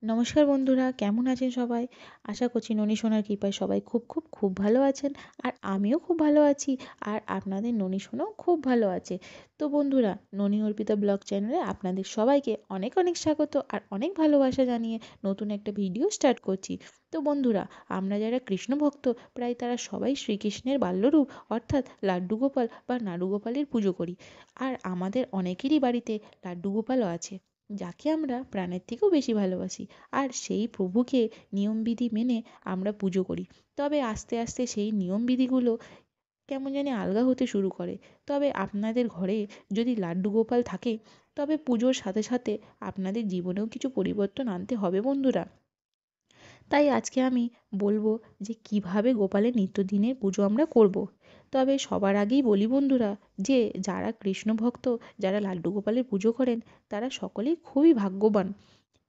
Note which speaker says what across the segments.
Speaker 1: নমস্কার বন্ধুরা, কেমন আছেন সবাই? আশা করছি ননী সোনার কৃপায় সবাই খুব ভালো আছেন। আর আমিও খুব ভালো আছি। আর আপনাদের ননী সোনাও খুব ভালো আছে। তো বন্ধুরা, ননী অর্পিতা ব্লগ চ্যানেলে আপনাদের সবাইকে অনেক স্বাগত আর অনেক ভালোবাসা জানিয়ে নতুন একটা ভিডিও স্টার্ট করছি। তো বন্ধুরা, আমরা যারা কৃষ্ণ ভক্ত প্রায় তারা সবাই শ্রীকৃষ্ণের বাল্যরূপ অর্থাৎ লাড্ডু গোপাল বা নাড়ু গোপালের পুজো করি। আর আমাদের অনেকেরই বাড়িতে লাড্ডু গোপালও আছে, যাকে আমরা প্রাণের থেকেও বেশি ভালোবাসি। আর সেই প্রভুকে নিয়মবিধি মেনে আমরা পুজো করি। তবে আস্তে আস্তে সেই নিয়মবিধিগুলো কেমন জানি আলগা হতে শুরু করে। তবে আপনাদের ঘরে যদি লাড্ডু গোপাল থাকে, তবে পুজোর সাথে সাথে আপনাদের জীবনেও কিছু পরিবর্তন আনতে হবে বন্ধুরা। তাই আজকে আমি বলবো যে কিভাবে গোপালের নিত্যদিনের পুজো আমরা করব। তবে সবার আগেই বলি বন্ধুরা, যে যারা কৃষ্ণ ভক্ত, যারা লাড্ডু গোপালের পুজো করেন, তারা সকলেই খুবই ভাগ্যবান।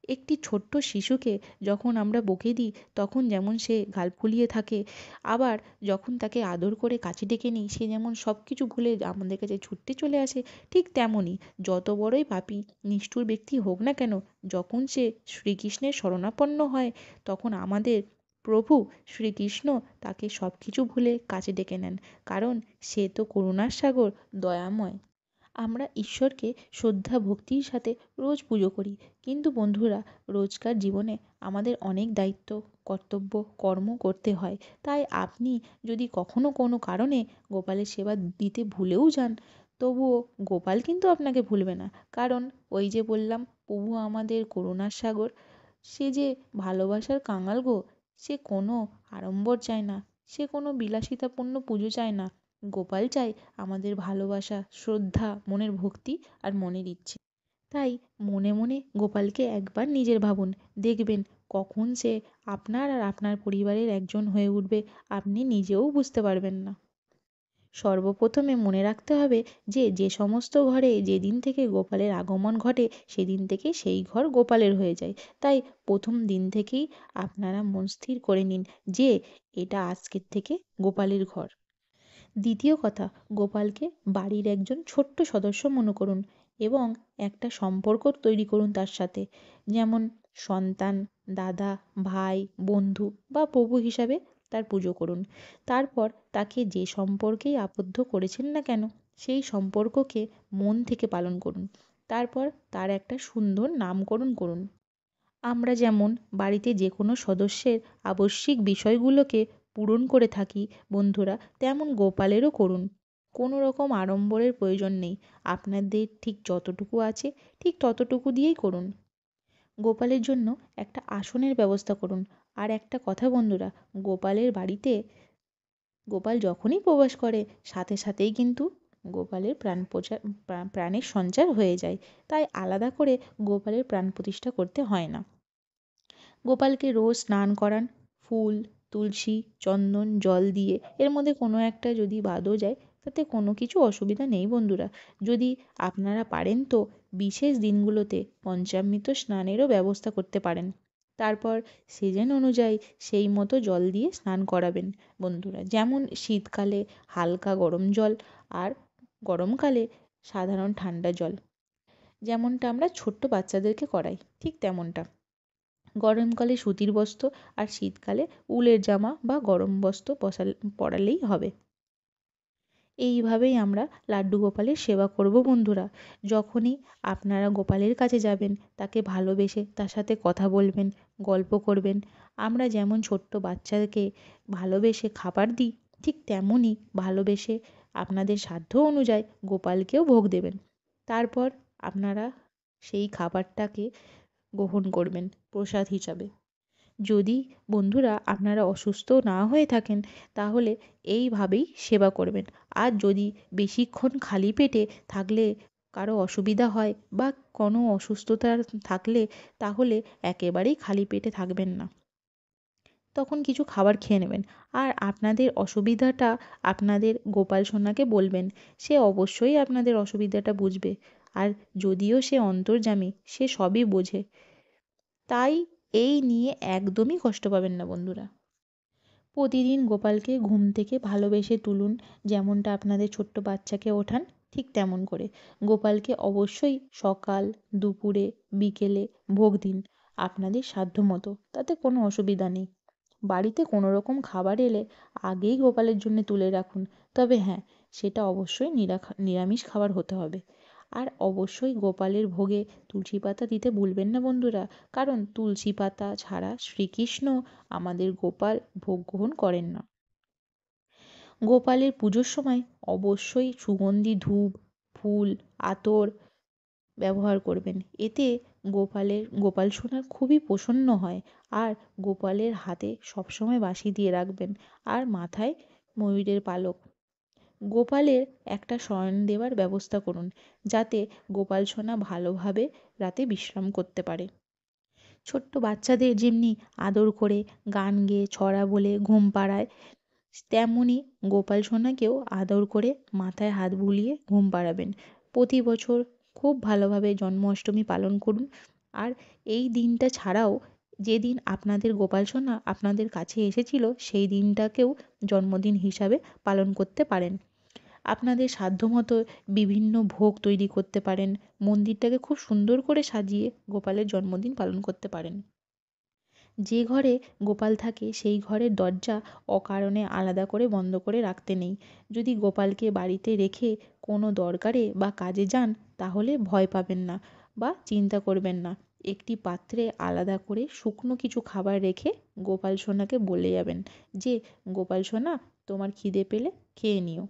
Speaker 1: একটি ছোট্ট শিশুকে যখন আমরা বকে দিই, তখন যেমন সে গাল ফুলিয়ে থাকে, আবার যখন তাকে আদর করে কাছে ডেকে নিই, সে যেমন সব কিছু ভুলে আমাদের কাছে ছুটতে চলে আসে, ঠিক তেমনই যত বড়ই পাপী নিষ্ঠুর ব্যক্তি হোক না কেন, যখন সে শ্রীকৃষ্ণের শরণাপন্ন হয়, তখন আমাদের প্রভু শ্রীকৃষ্ণ তাকে সব কিছু ভুলে কাছে ডেকে নেন। কারণ সে তো করুণার সাগর, দয়াময়। আমরা ঈশ্বরকে শ্রদ্ধা ভক্তির সাথে রোজ পুজো করি। কিন্তু বন্ধুরা, রোজকার জীবনে আমাদের অনেক দায়িত্ব, কর্তব্য, কর্ম করতে হয়। তাই আপনি যদি কখনো কোনো কারণে গোপালের সেবা দিতে ভুলেও যান, তবুও গোপাল কিন্তু আপনাকে ভুলবে না। কারণ ওই যে বললাম, প্রভু আমাদের করুণার সাগর, সে যে ভালোবাসার কাঙাল গো। সে কোনো আড়ম্বর চায় না, সে কোনো বিলাসিতাপূর্ণ পুজো চায় না। গোপাল চায় আমাদের ভালোবাসা, শ্রদ্ধা, মনের ভক্তি আর মনের ইচ্ছে। তাই মনে মনে গোপালকে একবার নিজের ভাবুন, দেখবেন কখন সে আপনার আর আপনার পরিবারের একজন হয়ে উঠবে, আপনি নিজেও বুঝতে পারবেন না। সর্বপ্রথমে মনে রাখতে হবে যে যে সমস্ত ঘরে যেদিন থেকে গোপালের আগমন ঘটে, সেদিন থেকে সেই ঘর গোপালের হয়ে যায়। তাই প্রথম দিন থেকেই আপনারা মন স্থির করে নিন যে এটা আজকের থেকে গোপালের ঘর। দ্বিতীয় কথা, গোপালকে বাড়ির একজন ছোট্ট সদস্য মনে করুন এবং একটা সম্পর্ক তৈরি করুন তার সাথে। যেমন সন্তান, দাদা, ভাই, বন্ধু বা প্রভু হিসাবে তার পুজো করুন। তারপর তাকে যে সম্পর্কেই আবদ্ধ করেছেন না কেন, সেই সম্পর্ককে মন থেকে পালন করুন। তারপর তার একটা সুন্দর নামকরণ করুন। আমরা যেমন বাড়িতে যে কোনো সদস্যের আবশ্যিক বিষয়গুলোকে পূরণ করে থাকি বন্ধুরা, তেমন গোপালেরও করুন। কোনো রকম আড়ম্বরের প্রয়োজন নেই। আপনাদের ঠিক যতটুকু আছে, ঠিক ততটুকু দিয়েই করুন। গোপালের জন্য একটা আসনের ব্যবস্থা করুন। আর একটা কথা বন্ধুরা, গোপালের বাড়িতে গোপাল যখনই প্রবেশ করে, সাথে সাথেই কিন্তু গোপালের প্রাণের সঞ্চার হয়ে যায়। তাই আলাদা করে গোপালের প্রাণ প্রতিষ্ঠা করতে হয় না। গোপালকে রোজ স্নান করান, ফুল, তুলসী, চন্দন, জল দিয়ে। এর মধ্যে কোনো একটা যদি বাদও যায়, তাতে কোনো কিছু অসুবিধা নেই বন্ধুরা। যদি আপনারা পারেন তো বিশেষ দিনগুলোতে পঞ্চামৃত স্নানেরও ব্যবস্থা করতে পারেন। তারপর সিজন অনুযায়ী সেই মতো জল দিয়ে স্নান করাবেন বন্ধুরা। যেমন শীতকালে হালকা গরম জল, আর গরমকালে সাধারণ ঠান্ডা জল। যেমনটা আমরা ছোট্ট বাচ্চাদেরকে করাই, ঠিক তেমনটা। গরমকালে সুতির বস্ত্র আর শীতকালে উলের জামা বা গরম বস্ত্র পরালেই হবে। এইভাবেই আমরা লাড্ডু গোপালের সেবা করব বন্ধুরা। যখনই আপনারা গোপালের কাছে যাবেন, তাকে ভালোবেসে তার সাথে কথা বলবেন, গল্প করবেন। আমরা যেমন ছোট্ট বাচ্চাকে ভালোবেসে খাবার দিই, ঠিক তেমনই ভালোবেসে আপনাদের সাধ্য অনুযায়ী গোপালকেও ভোগ দেবেন। তারপর আপনারা সেই খাবারটাকে গ্রহণ করবেন প্রসাদ হিসাবে। যদি বন্ধুরা আপনারা অসুস্থ না হয়ে থাকেন, তাহলে এইভাবেই সেবা করবেন। আর যদি বেশিক্ষণ খালি পেটে থাকলে কারো অসুবিধা হয় বা কোনো অসুস্থতা থাকলে, তাহলে একেবারেই খালি পেটে থাকবেন না। তখন কিছু খাবার খেয়ে নেবেন। আর আপনাদের অসুবিধাটা আপনাদের গোপাল সোনাকে বলবেন। সে অবশ্যই আপনাদের অসুবিধাটা বুঝবে। আর যদিও সে অন্তর্যামী, সে সবই বোঝে। তাই এই নিয়ে একদমই কষ্ট পাবেন না বন্ধুরা। প্রতিদিন গোপালকে ঘুম থেকে ভালোবেসে তুলুন, যেমনটা আপনাদের ছোট্ট বাচ্চাকে ওঠান, ঠিক তেমন করে। গোপালকে অবশ্যই সকাল, দুপুরে, বিকেলে ভোগ দিন। আপনাদের সাধ্যমতো, তাতে কোনো অসুবিধা নেই। বাড়িতে কোনো রকম খাবার এলে আগেই গোপালের জন্য তুলে রাখুন। তবে হ্যাঁ, সেটা অবশ্যই নিরামিষ খাবার হতে হবে। আর অবশ্যই গোপালের ভোগে তুলসী পাতা দিতে ভুলবেন না বন্ধুরা, কারণ তুলসী পাতা ছাড়া শ্রীকৃষ্ণ আমাদের গোপাল ভোগ গ্রহণ করেন না। গোপালের পুজোর সময় অবশ্যই সুগন্ধি ধূপ, ফুল, আতর ব্যবহার করবেন। এতে গোপাল সোনা খুবই প্রসন্ন হয়। আর গোপালের হাতে সবসময় বাঁশি দিয়ে রাখবেন, আর মাথায় ময়ূরের পালক। গোপালের একটা শয়ন দেওয়ার ব্যবস্থা করুন, যাতে গোপাল সোনা ভালোভাবে রাতে বিশ্রাম করতে পারে। ছোট্ট বাচ্চাদের যেমনি আদর করে গান গেয়ে ছড়া বলে ঘুম পাড়ায়, তেমনই গোপাল সোনাকেও আদর করে মাথায় হাত বুলিয়ে ঘুম পাড়াবেন। প্রতি বছর খুব ভালোভাবে জন্মাষ্টমী পালন করুন। আর এই দিনটা ছাড়াও যেদিন আপনাদের গোপাল সোনা আপনাদের কাছে এসেছিল, সেই দিনটাকেও জন্মদিন হিসাবে পালন করতে পারেন। আপনাদের সাধ্যমতো বিভিন্ন ভোগ তৈরি করতে পারেন। মন্দিরটাকে খুব সুন্দর করে সাজিয়ে গোপালের জন্মদিন পালন করতে পারেন। যে ঘরে গোপাল থাকে সেই ঘরের দরজা অকারণে আলাদা করে বন্ধ করে রাখতে নেই। যদি গোপালকে বাড়িতে রেখে কোনো দরকারে বা কাজে যান, তাহলে ভয় পাবেন না বা চিন্তা করবেন না। একটি পাত্রে আলাদা করে শুকনো কিছু খাবার রেখে গোপাল সোনাকে বলে যাবেন যে, গোপাল সোনা, তোমার খিদে পেলে খেয়ে নিও।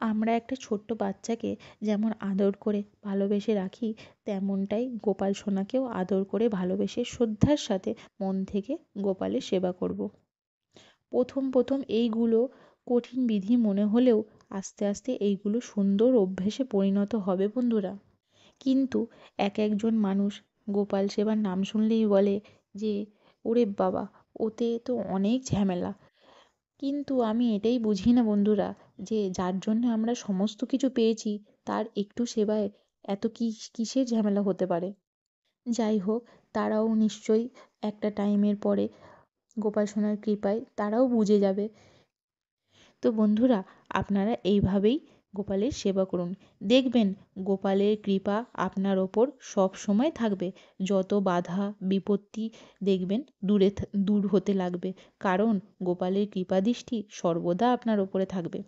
Speaker 1: আমরা একটা ছোট্ট বাচ্চাকে যেমন আদর করে ভালোবেসে রাখি, তেমনটাই গোপাল সোনাকেও আদর করে ভালোবেসে শ্রদ্ধার সাথে মন থেকে গোপালের সেবা করব। প্রথম এইগুলো কঠিন বিধি মনে হলেও আস্তে আস্তে এইগুলো সুন্দর অভ্যেসে পরিণত হবে বন্ধুরা। কিন্তু একজন মানুষ গোপাল সেবার নাম শুনলেই বলে যে, ওরে বাবা, ওতে তো অনেক ঝামেলা। কিন্তু আমি এটাই বুঝি না বন্ধুরা, যে যার জন্য আমরা সমস্ত কিছু পেয়েছি, তার একটু সেবায় এত কিসের ঝামেলা হতে পারে। যাই হোক, তারাও নিশ্চয়ই একটা টাইমের পরে গোপাল সোনার কৃপায় তারাও বুঝে যাবে। তো বন্ধুরা, আপনারা এইভাবেই গোপালের সেবা করুন। দেখবেন গোপালের কৃপা আপনার ওপর সবসময় থাকবে। যত বাধা বিপত্তি দেখবেন দূর হতে লাগবে, কারণ গোপালের কৃপাদৃষ্টি সর্বদা আপনার ওপরে থাকবে।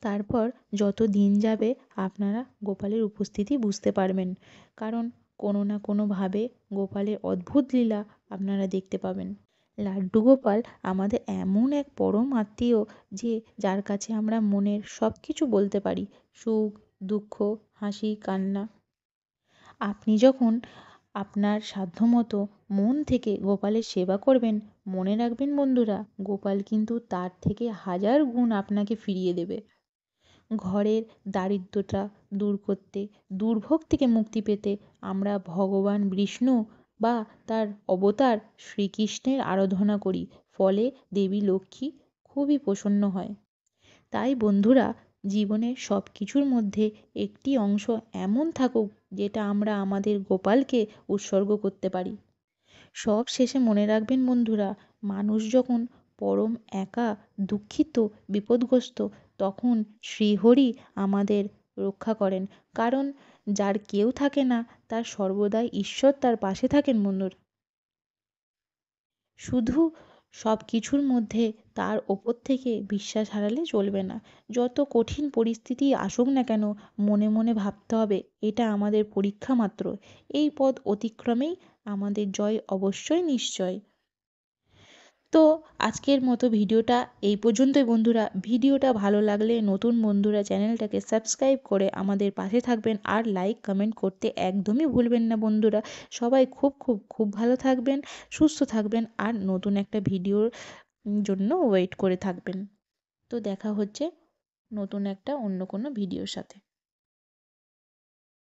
Speaker 1: তারপর যত দিন যাবে আপনারা গোপালের উপস্থিতি বুঝতে পারবেন, কারণ কোনো না কোনোভাবে গোপালের অদ্ভুত লীলা আপনারা দেখতে পাবেন। লাড্ডু গোপাল আমাদের এমন এক পরম আত্মীয়, যে যার কাছে আমরা মনের সব কিছু বলতে পারি, সুখ, দুঃখ, হাসি, কান্না। আপনি যখন আপনার সাধ্যমতো মন থেকে গোপালের সেবা করবেন, মনে রাখবেন বন্ধুরা, গোপাল কিন্তু তার থেকে 1000 গুণ আপনাকে ফিরিয়ে দেবে। ঘরের দারিদ্রতা দূর করতে, দুর্ভোগ থেকে মুক্তি পেতে আমরা ভগবান বিষ্ণু বা তার অবতার শ্রীকৃষ্ণের আরাধনা করি। ফলে দেবী লক্ষ্মী খুবই প্রসন্ন হয়। তাই বন্ধুরা, জীবনের সব কিছুর মধ্যে একটি অংশ এমন থাকুক যেটা আমরা আমাদের গোপালকে উৎসর্গ করতে পারি। সব শেষে মনে রাখবেন বন্ধুরা, মানুষ যখন পরম একা, দুঃখিত, বিপদগ্রস্ত, তখন শ্রীহরি আমাদের রক্ষা করেন। কারণ যার কেউ থাকে না, তার সর্বদাই ঈশ্বর তার পাশে থাকেন বন্ধুরা। শুধু সব কিছুর মধ্যে তার ওপর থেকে বিশ্বাস হারালে চলবে না। যত কঠিন পরিস্থিতি আসুক না কেন, মনে মনে ভাবতে হবে, এটা আমাদের পরীক্ষা মাত্র। এই পথ অতিক্রমেই আমাদের জয় অবশ্যই নিশ্চয়। তো আজকের মতো ভিডিওটা এই পর্যন্তই বন্ধুরা। ভিডিওটা ভালো লাগলে নতুন বন্ধুরা চ্যানেলটাকে সাবস্ক্রাইব করে আমাদের পাশে থাকবেন, আর লাইক কমেন্ট করতে একদমই ভুলবেন না বন্ধুরা। সবাই খুব খুব খুব ভালো থাকবেন, সুস্থ থাকবেন, আর নতুন একটা ভিডিওর জন্য ওয়েট করে থাকবেন। তো দেখা হচ্ছে নতুন একটা অন্য কোনো ভিডিওর সাথে।